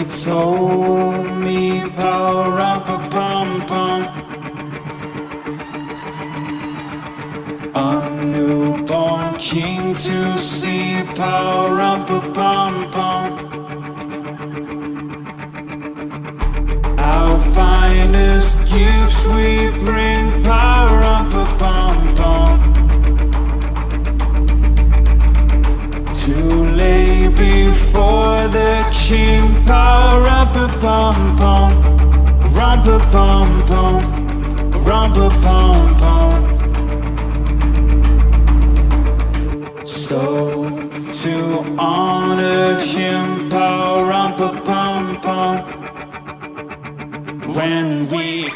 told me power up a pum pum. A newborn king to see power up a pum pum. Our finest gifts we bring power up a pum pum. To lay before the king, power up a pum pum, rump a pum pum, rump a pum pum. So to honor him, power up a pum pum. When we